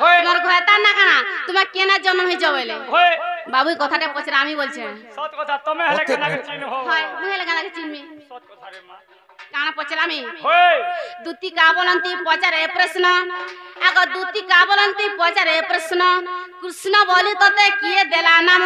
তোমার ঘয়তা না কানা তুমি কেনা জন্ম হই যাবেলে বাবু কথাটা পছরে আমি বলছে সত কথা তুমি হেলে কেনাকে চিন হো হয় মুই হেলে কানাকে চিনমি সত কথা রে মা কানা পছরে আমি হয় দুতি কা বলন্তি পছরে প্রশ্ন আগ দুতি কা বলন্তি পছরে প্রশ্ন কৃষ্ণ বলি ততে কিয়ে দেলা নাম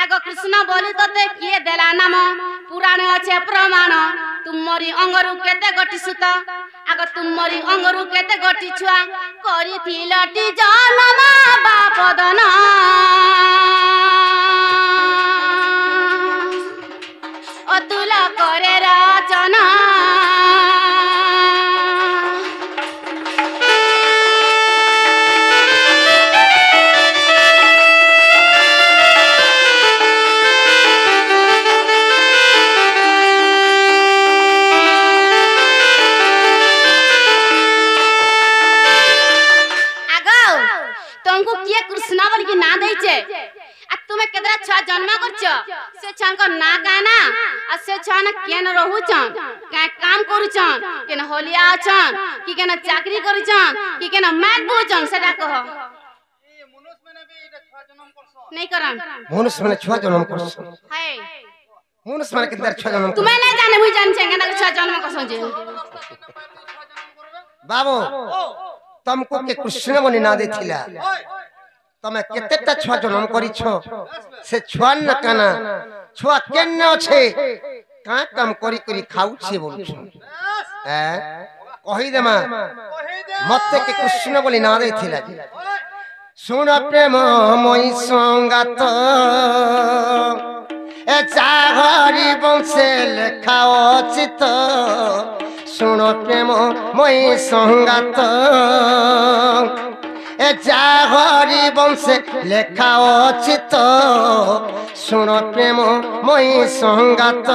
আগ কৃষ্ণ বলি ততে কিয়ে দেলা নাম পুরাণ আছে প্রমাণ তুমরি অঙ্গরু কেতে গটি সুত আগ তুমরি অঙ্গরু কেতে গটি ছুয়া করিথিলটি জন্ম বাপদন অতুল করে রচনা तुमको किए कृष्णा बोल की ना देइचे आ तुमे केदरा छुआ जन्म करछ से छान को ना काना आ से छान केन रहूछन का काम करूछन केन होलिया छन कि केन चाकरी करूछन कि केन मैट बुछन सेटा कह ए मनुष्य माने भी एटा छुआ जन्म करछ नहीं करन मनुष्य माने छुआ जन्म करछ है मनुष्य माने केदरा छुआ जन्म तुमे नहीं जाने मुई जान छे केन छुआ जन्म करछ जे बाबू तुमको के कृष्ण बनी ना देथिला तमे केतेटा छुआ जन्म करिछ से छुआ न काना छुआ केन अछि का काम करी करी खाउ छे बोलछ ए कहि दे मां मते के कृष्ण बनी ना देथिला सुन प्रेम मोई संगात ए चाहरी बंसे लेखा अचित सुन प्रेम मोई संगात ए जाहरी बंशे लेखा अचित सुन प्रेम मोई संगात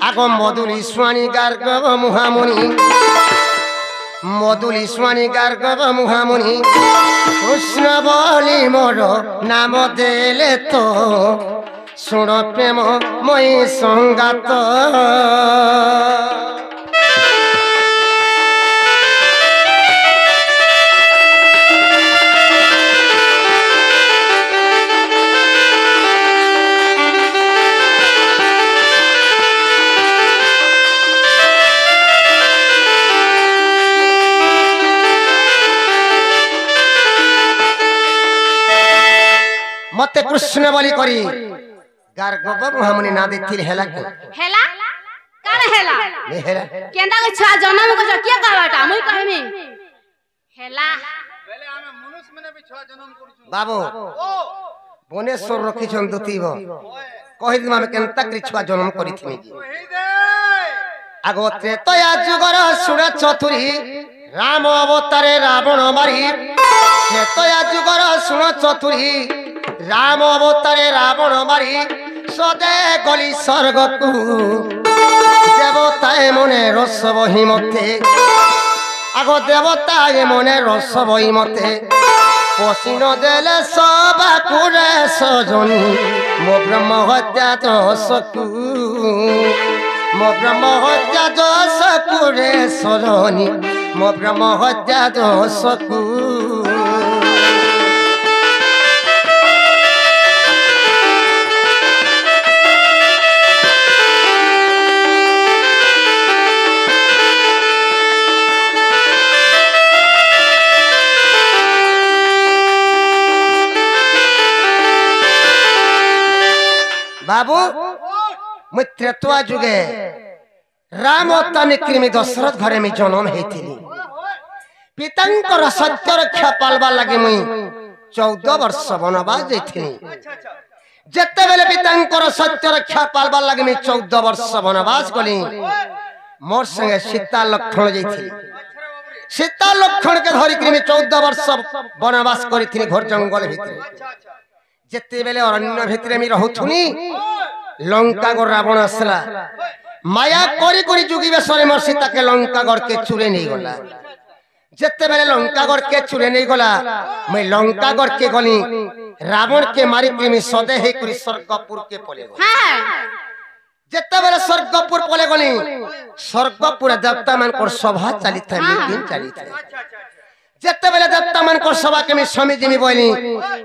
आग मधुरी स्वाणी गार्गव मुहामुनि मधुरी स्वाणी गार्गव मुहामुनि कृष्ण बोली मोर नाम देले तो सुन प्रेम मोई संगात मते कृष्ण बोली करी गार्गव मुहामुनि ना देथिल हेला हेला कान हेला ने हेला केंदा के छुआ जन्म करछ के कहबाटा मुई कहमी हेला बेले आमे मनुष्य माने भी छुआ जन्म करछु बाबू बनेश्वर रखिछन दुतीब कहि दिमा में केनता करी छुआ जन्म करिथिनी कहि दे आगो त्रेतया जुगर सुर चतुरी राम अवतारे रावण मारी त्रेतया जुगर सुर चतुरी राम अवतारे रावण मारी सदे गली स्वर्ग को देवताए मने रस बही मते आगो देवताए मने रस बही मते पसीन देले सबा कुरे सजनी मो ब्रह्म हत्या दशकु मो ब्रह्म हत्या दशकु रे सजनी मो ब्रह्म हत्या दशकु बाबू मित्रत्वा जुगे राम तने कृमि दशरथ घरे में जन्म हेथिली पितांकर सत्य रक्षा पालबा लगे मुई 14 वर्ष वनवास जेथिली जत्ते बेले पितांकर सत्य रक्षा पालबा लगे मुई 14 वर्ष वनवास गली मोर संगे सीता लक्ष्मण जेथिली सीता लक्ष्मण के धरि कृमि 14 वर्ष वनवास करिथिली घर जंगल भितरे जत्ते बेले अरण्य भितरे मी रहथुनी लंका गो रावण असला माया करी करी जुगी बेसरे मोर सीता के लंका गढ़ के चुरे नहीं गला जत्ते बेले लंका गढ़ के चुरे नहीं गला मैं लंका गढ़ के गली रावण के मारी प्रेमी सदे हे करी स्वर्गपुर के पले गली जत्ते बेले स्वर्गपुर पले गली स्वर्गपुर देवता मान को सभा चली था मीटिंग चली था जेते बेले देवता मन को सभा के मी स्वामी जी मी बोली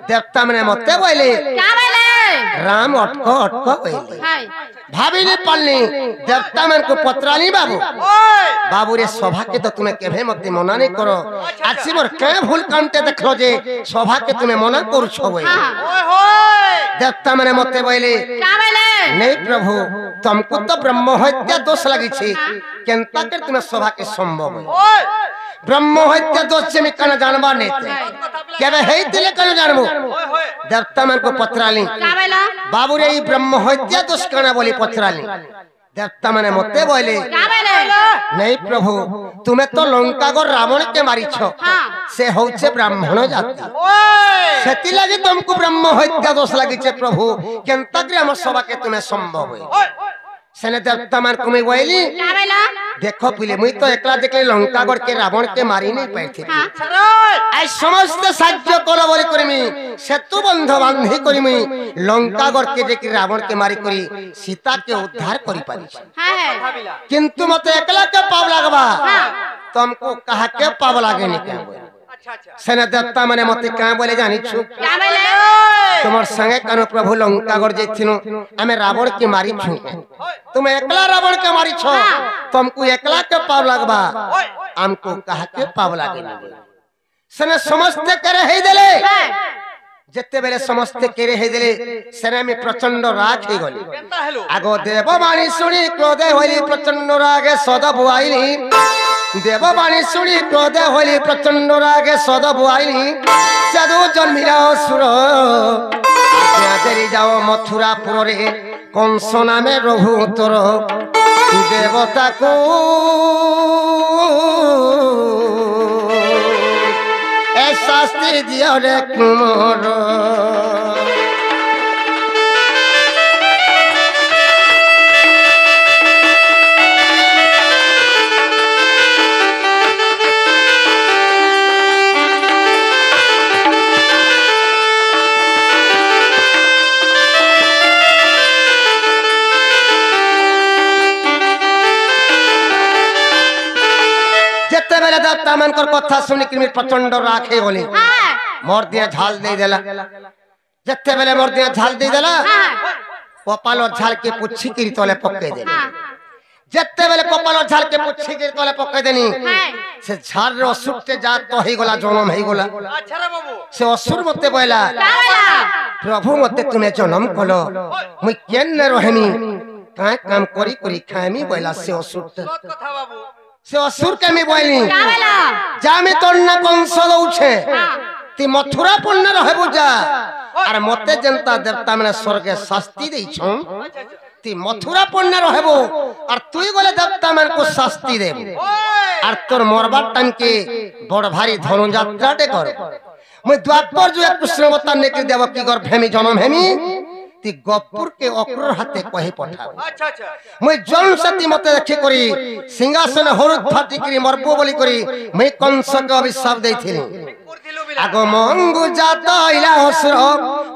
देवता मने मते बोली क्या बोले राम अटको अटको बोली हाय भाभी ने पलनी देवता मन को पत्राली बाबू बाबू रे सभा के तो तुम्हें केभे मते मना नहीं करो आज मोर के भूल कांटे देखलो जे सभा के तुम्हें मना करू छो बोली देवता मने मते बोली क्या बोले नहीं प्रभु तुमको तो ब्रह्म हत्या दोष लगी छी केनता कर तुम्हें सभा के संभव है ब्रह्म हत्या दोष से मी कन जानबा नहीं थे केबे हेतिले कन जानबो देवता मन को पत्राली क्या बोला बाबू रे ई ब्रह्म हत्या दोष कना बोली पत्राली देवता माने मते बोले क्या बोले नहीं प्रभु तुम्हें तो लंका को रावण के मारी छो से होचे ब्राह्मण जाति सेति लगी तुमको ब्रह्म हत्या दोष लगी छे प्रभु केनता करे हम सभा के तुम्हें संभव है सेने देवता मान को मैं बोली क्या बोला देखो पीले मुई तो एकला देखले लंका गढ़ के रावण के मारी नहीं पाइथि आई समस्त साध्य कोला बोली करमी सेतु बंध बांधी करमी लंका गढ़ के जे रावण के मारी करी सीता के उद्धार करी पारी है किंतु मते एकला के पाव लागबा तुमको कहा के पाव लागे नहीं क्या बोले सेने देवता माने मते का बोले जानी छु क्या बोले तुमर संगे कनो प्रभु लंका गढ़ जेथिनो हमें रावण के मारी छु तुम एकला रावण के मारी छो तुमको एकला के पाव लागबा हमको कहा के पाव लागे नहीं सने समस्त करे हे देले जत्ते बेले समस्त केरे हे देले सेना में प्रचंड राग हे गली आगो देववाणी सुनी क्रोधे होली प्रचंड रागे सदा बुआइली देववाणी सुनी क्रोधे होली प्रचंड रागे सदा बुआइली साधु जन्मिरा असुर आज्ञा जाओ मथुरापुर रे कंस नामे रघु तोर देवता को ए शास्त्री दियो रे कुमार देवता मन कर कथा सुनी कि प्रचंड राखे होली मोर दिया झाल दे देला जत्ते बेले मोर दिया झाल दे देला कपाल झाल के पुच्छी की तले पक्के देनी जत्ते बेले कपाल झाल के पुच्छी की तले पक्के देनी से झाल रे असुर के जात तो ही गोला जन्म ही गोला अच्छा रे बाबू से असुर मते बोला प्रभु मते तुम्हें जन्म कलो मुई केन रहमी का काम करी करी खामी बोला से असुर कथा बाबू से असुर के मी बोली जामी तोन्ना कंस दउछे ती मथुरा पुण्य रहे बुझा और मते जनता देवता माने स्वर्गे शास्ति देई छौ ती मथुरा पुण्य रहबो और तुई गले देवता मान को शास्ति देबो और तोर मरबा टाइम के बड़ भारी धनु यात्रा टे कर मैं द्वापर जो कृष्ण अवतार ने के देव की गर्भ हेमी जन्म हेमी ती गपुर के अक्रूर हाथे कहि पठाओ अच्छा अच्छा मैं जन्म सती मते देखि करी सिंहासन हरुद फाटी करी मरबो बोली करी मैं कंस के अभिशाप देइथिली आगो मंगु जात इला असुर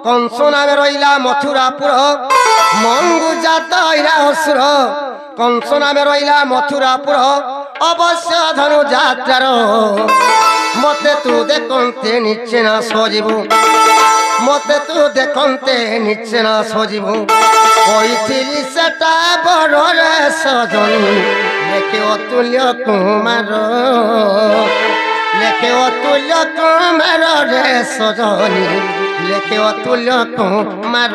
कंस नामे रहिला मथुरापुर मंगु जात इला असुर कंस नामे रहिला मथुरापुर अवश्य धनु यात्रार मते तू देखते नीचे ना सजीबू मते तू देखते नीचे ना सजीबू कही सेटा बड़ रे सजनी लेखे अतुल्य कुमार लेखे अतुल्य कुमार रे सजनी लेखे अतुल्य कुमार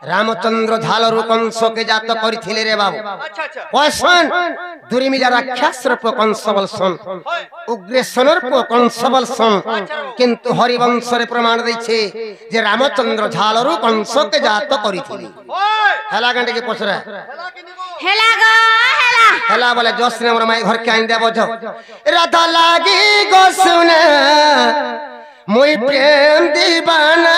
रामचंद्र झालरू कंस के जात करिथिले रे बाबू अच्छा अच्छा कैसन दूरी मिला राक्षस रूप कंस बलसन उग्रेशन रूप कंस बलसन किंतु हरिवंश रे प्रमाण दैछे जे रामचंद्र झालरू कंस के जात करिथिले हला गंडे के पछरा हेला गो हेला हला बोले जोश ने हमर माई घर के आइन देबो जो राधा लागी गो सुने मुई प्रेम दीवाना